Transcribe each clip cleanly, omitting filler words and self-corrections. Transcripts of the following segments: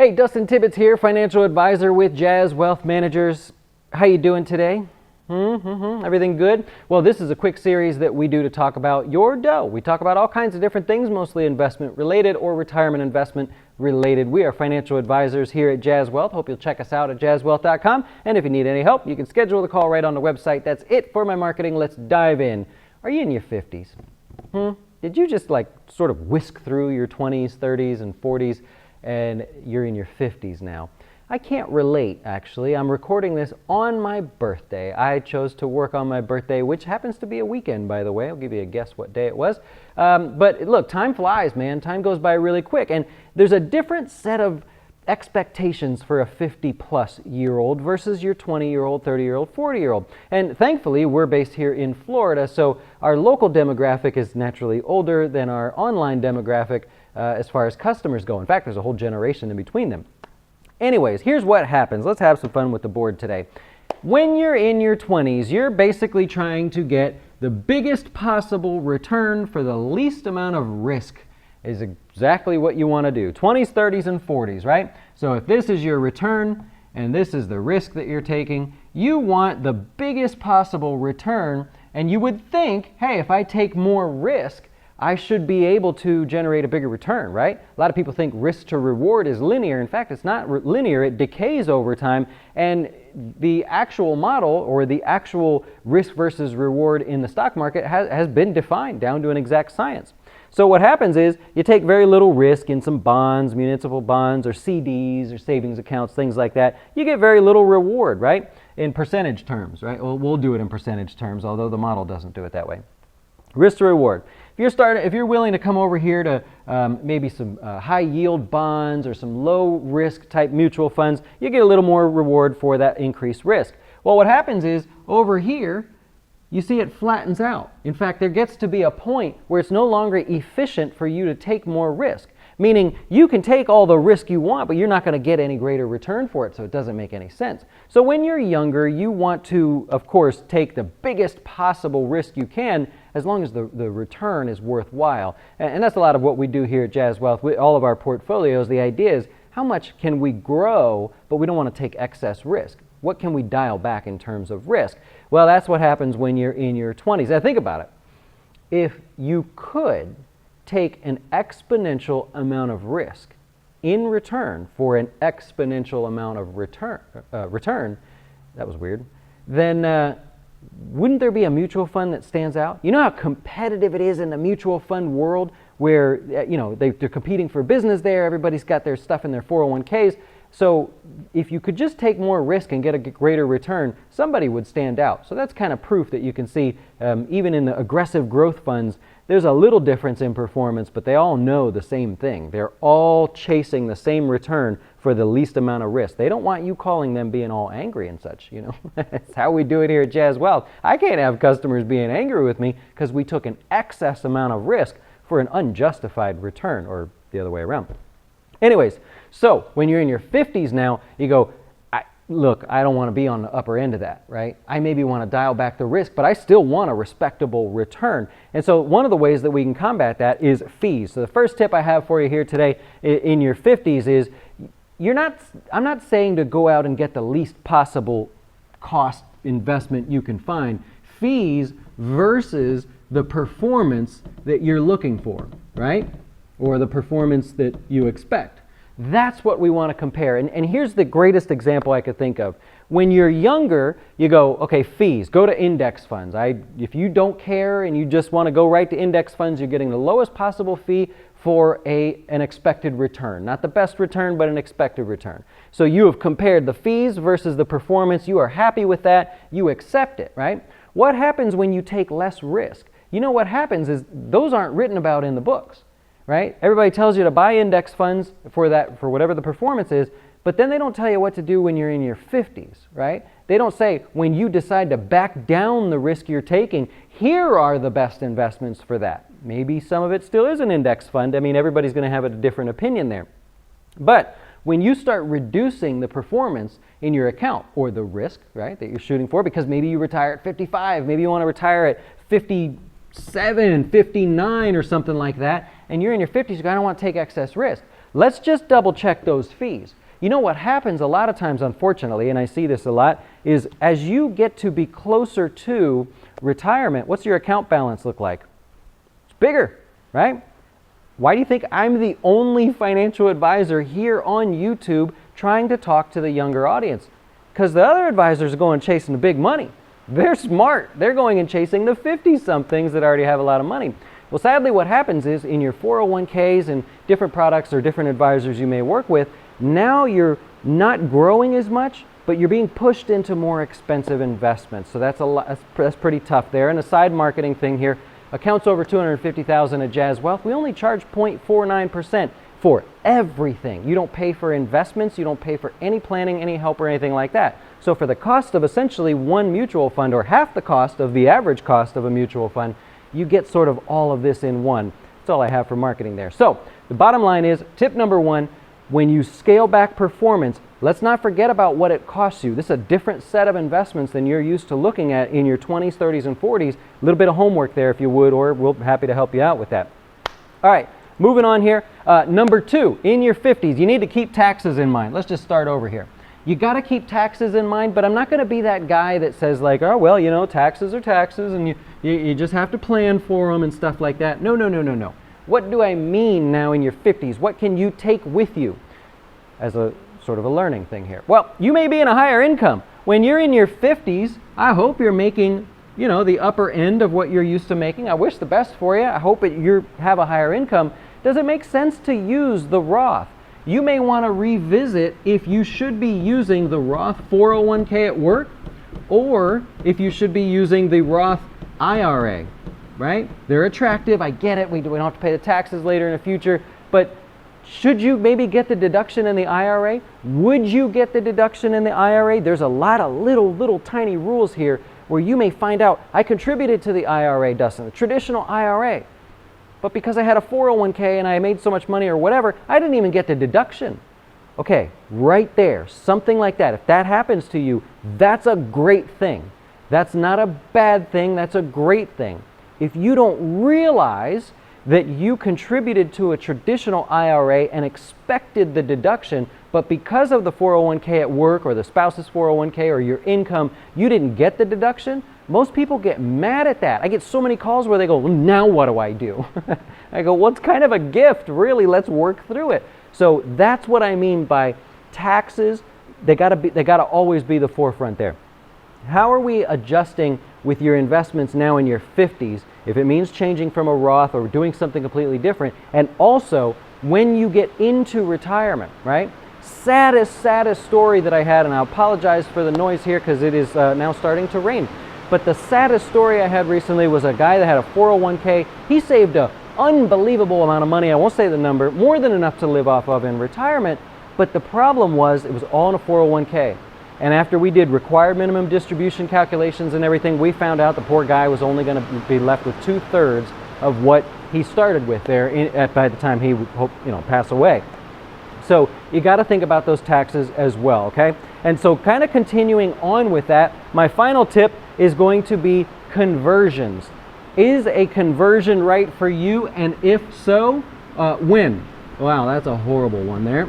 Hey, Dustin Tibbetts here, financial advisor with Jazz Wealth Managers. How you doing today? Everything good? Well, this is a quick series that we do to talk about your dough. We talk about all kinds of different things, mostly investment related or retirement investment related. We are financial advisors here at Jazz Wealth. Hope you'll check us out at jazzwealth.com. And if you need any help, you can schedule the call right on the website. That's it for my marketing. Let's dive in. Are you in your 50s? Did you just sort of whisk through your 20s, 30s, and 40s? And you're in your 50s now? I can't relate, actually. I'm recording this on my birthday. I chose to work on my birthday, which happens to be a weekend, by the way. I'll give you a guess what day it was. But look, time flies, man. Time goes by really quick. And there's a different set of expectations for a 50-plus-year-old versus your 20-year-old, 30-year-old, 40-year-old. And thankfully, we're based here in Florida, so our local demographic is naturally older than our online demographic as far as customers go. In fact, there's a whole generation in between them. Anyways, here's what happens. Let's have some fun with the board today. When you're in your 20s, you're basically trying to get the biggest possible return for the least amount of risk. Is exactly what you want to do. 20s, 30s, and 40s, right? So if this is your return and this is the risk that you're taking, you want the biggest possible return, and you would think, hey, if I take more risk, I should be able to generate a bigger return, right? A lot of people think risk to reward is linear. In fact, it's not linear. It decays over time, and the actual model or the actual risk versus reward in the stock market has been defined down to an exact science. So what happens is you take very little risk in some bonds, municipal bonds, or CDs, or savings accounts, things like that. You get very little reward, right? In percentage terms, right? Well, we'll do it in percentage terms, although the model doesn't do it that way. Risk to reward. If you're willing to come over here to maybe some high yield bonds or some low risk type mutual funds, you get a little more reward for that increased risk. Well, what happens is over here, you see it flattens out. In fact, there gets to be a point where it's no longer efficient for you to take more risk. Meaning you can take all the risk you want, but you're not going to get any greater return for it, so it doesn't make any sense. So when you're younger, you want to, of course, take the biggest possible risk you can as long as the return is worthwhile. And that's a lot of what we do here at Jazz Wealth. With all of our portfolios, the idea is how much can we grow, but we don't want to take excess risk. What can we dial back in terms of risk? Well, that's what happens when you're in your 20s. Now think about it. If you could take an exponential amount of risk in return for an exponential amount of return, that was weird, then wouldn't there be a mutual fund that stands out? You know how competitive it is in the mutual fund world where they're competing for business there, everybody's got their stuff in their 401ks. So if you could just take more risk and get a greater return, somebody would stand out. So that's kind of proof that you can see even in the aggressive growth funds, there's a little difference in performance, but they all know the same thing. They're all chasing the same return for the least amount of risk. They don't want you calling them being all angry and such, That's how we do it here at Jazz Wealth. I can't have customers being angry with me because we took an excess amount of risk for an unjustified return, or the other way around. Anyways, so when you're in your 50s now, you go, look, I don't want to be on the upper end of that, right? I maybe want to dial back the risk, but I still want a respectable return. And so one of the ways that we can combat that is fees. So the first tip I have for you here today in your 50s is I'm not saying to go out and get the least possible cost investment you can find. Fees versus the performance that you're looking for, right? Or the performance that you expect. That's what we want to compare. And here's the greatest example I could think of. When you're younger, you go, okay, fees, go to index funds. If you don't care and you just want to go right to index funds, you're getting the lowest possible fee for an expected return. Not the best return, but an expected return. So you have compared the fees versus the performance. You are happy with that. You accept it, right? What happens when you take less risk? You know what happens is those aren't written about in the books. Right? Everybody tells you to buy index funds for whatever the performance is, but then they don't tell you what to do when you're in your 50s, right? They don't say when you decide to back down the risk you're taking, here are the best investments for that. Maybe some of it still is an index fund. I mean, everybody's going to have a different opinion there. But when you start reducing the performance in your account or the risk, right, that you're shooting for, because maybe you retire at 55, maybe you want to retire at 57, 59 or something like that, and you're in your 50s, you go, I don't want to take excess risk. Let's just double check those fees. You know what happens a lot of times, unfortunately, and I see this a lot, is as you get to be closer to retirement, what's your account balance look like? It's bigger, right? Why do you think I'm the only financial advisor here on YouTube trying to talk to the younger audience? Because the other advisors are going chasing the big money. They're smart. They're going and chasing the 50-somethings that already have a lot of money. Well, sadly, what happens is in your 401ks and different products or different advisors you may work with, now you're not growing as much, but you're being pushed into more expensive investments. So that's pretty tough there. And a side marketing thing here, accounts over $250,000 at Jazz Wealth, we only charge 0.49% for everything. You don't pay for investments, you don't pay for any planning, any help or anything like that. So for the cost of essentially one mutual fund, or half the cost of the average cost of a mutual fund, you get sort of all of this in one. That's all I have for marketing there. So the bottom line is, tip number one, when you scale back performance, let's not forget about what it costs you. This is a different set of investments than you're used to looking at in your 20s, 30s, and 40s. A little bit of homework there if you would, or we'll be happy to help you out with that. All right, moving on here. Number two, in your 50s, you need to keep taxes in mind. Let's just start over here. You got to keep taxes in mind, but I'm not going to be that guy that says like, oh, well, you know, taxes are taxes and you just have to plan for them and stuff like that. No, no, no, no, no. What do I mean now in your 50s? What can you take with you as a sort of a learning thing here? Well, you may be in a higher income. When you're in your 50s, I hope you're making, you know, the upper end of what you're used to making. I wish the best for you. I hope that you have a higher income. Does it make sense to use the Roth? You may want to revisit if you should be using the Roth 401k at work, or if you should be using the Roth IRA, right? They're attractive, I get it, we don't have to pay the taxes later in the future, but should you maybe get the deduction in the IRA? Would you get the deduction in the IRA? There's a lot of little tiny rules here where you may find out, I contributed to the IRA, Dustin, the traditional IRA. But because I had a 401k and I made so much money or whatever, I didn't even get the deduction. Okay, right there, something like that. If that happens to you, that's a great thing. That's not a bad thing, that's a great thing. If you don't realize that you contributed to a traditional IRA and expected the deduction, but because of the 401k at work or the spouse's 401k or your income, you didn't get the deduction, most people get mad at that. I get so many calls where they go, well, now what do I do? I go, well, it's kind of a gift, really. Let's work through it. So that's what I mean by taxes. They gotta always be the forefront there. How are we adjusting with your investments now in your 50s if it means changing from a Roth or doing something completely different? And also, when you get into retirement, right? Saddest story that I had, and I apologize for the noise here because it is now starting to rain. But the saddest story I had recently was a guy that had a 401k. He saved an unbelievable amount of money. I won't say the number, more than enough to live off of in retirement. But the problem was it was all in a 401k. And after we did required minimum distribution calculations and everything, we found out the poor guy was only going to be left with 2/3 of what he started with there by the time he would pass away. So you got to think about those taxes as well, okay? And so kind of continuing on with that, my final tip is going to be conversions. Is a conversion right for you? And if so, when? Wow, that's a horrible one there.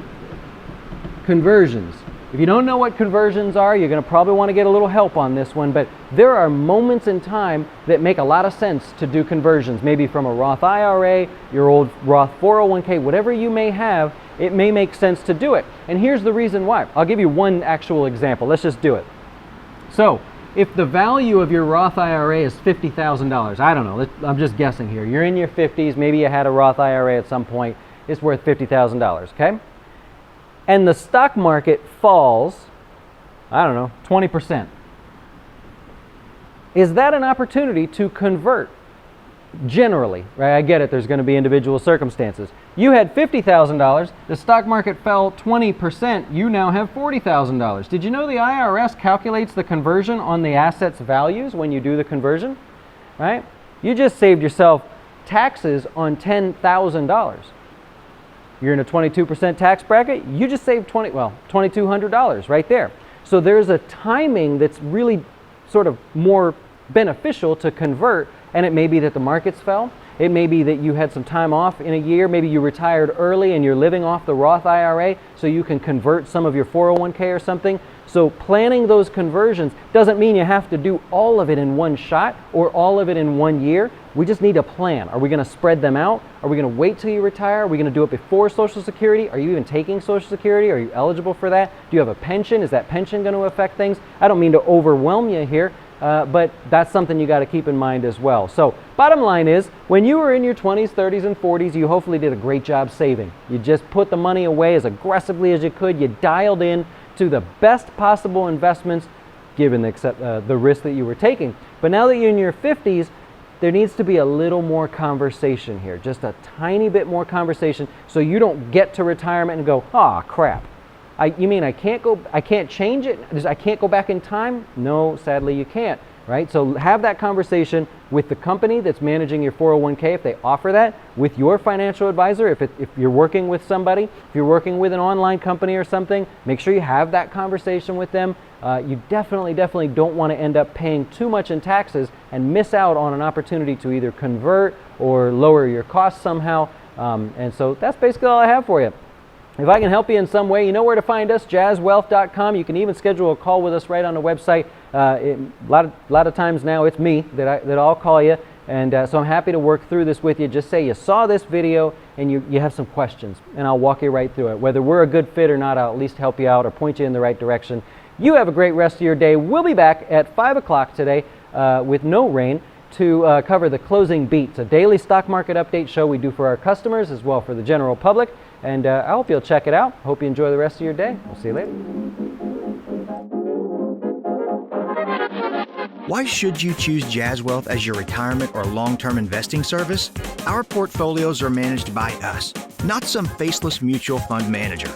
Conversions. If you don't know what conversions are, you're going to probably want to get a little help on this one, but there are moments in time that make a lot of sense to do conversions. Maybe from a Roth IRA, your old Roth 401k, whatever you may have, it may make sense to do it. And here's the reason why. I'll give you one actual example. Let's just do it. So, if the value of your Roth IRA is $50,000, I don't know, I'm just guessing here. You're in your 50s, maybe you had a Roth IRA at some point, it's worth $50,000, okay? And the stock market falls, I don't know, 20%. Is that an opportunity to convert? Generally, right? I get it, there's going to be individual circumstances. You had $50,000, the stock market fell 20%, you now have $40,000. Did you know the IRS calculates the conversion on the asset's values when you do the conversion? Right? You just saved yourself taxes on $10,000. You're in a 22% tax bracket, you just saved $2,200 right there. So there's a timing that's really sort of more beneficial to convert, and it may be that the markets fell. It may be that you had some time off in a year. Maybe you retired early and you're living off the Roth IRA so you can convert some of your 401k or something. So planning those conversions doesn't mean you have to do all of it in one shot or all of it in 1 year. We just need a plan. Are we going to spread them out? Are we going to wait till you retire? Are we going to do it before Social Security? Are you even taking Social Security? Are you eligible for that? Do you have a pension? Is that pension going to affect things? I don't mean to overwhelm you here, but that's something you got to keep in mind as well. So bottom line is, when you were in your 20s, 30s, and 40s, you hopefully did a great job saving. You just put the money away as aggressively as you could. You dialed in to the best possible investments given the risk that you were taking. But now that you're in your 50s, there needs to be a little more conversation here, just a tiny bit more conversation, so you don't get to retirement and go, "Ah, crap. You mean I can't change it? I can't go back in time?" No, sadly you can't, right? So have that conversation with the company that's managing your 401k if they offer that, with your financial advisor if you're working with somebody, if you're working with an online company or something, make sure you have that conversation with them. You definitely don't want to end up paying too much in taxes and miss out on an opportunity to either convert or lower your costs somehow. And so that's basically all I have for you. If I can help you in some way, you know where to find us, jazzwealth.com. You can even schedule a call with us right on the website. A lot of times now it's me that I'll call you. And so I'm happy to work through this with you. Just say you saw this video and you have some questions, and I'll walk you right through it. Whether we're a good fit or not, I'll at least help you out or point you in the right direction. You have a great rest of your day. We'll be back at 5 o'clock today with no rain to cover the Closing Beat, a daily stock market update show we do for our customers as well for the general public. And I hope you'll check it out. Hope you enjoy the rest of your day. We'll see you later. Why should you choose Jazz Wealth as your retirement or long-term investing service? Our portfolios are managed by us, not some faceless mutual fund manager.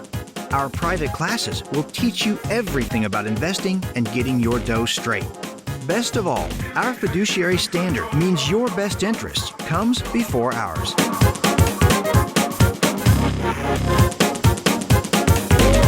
Our private classes will teach you everything about investing and getting your dough straight. Best of all, our fiduciary standard means your best interest comes before ours.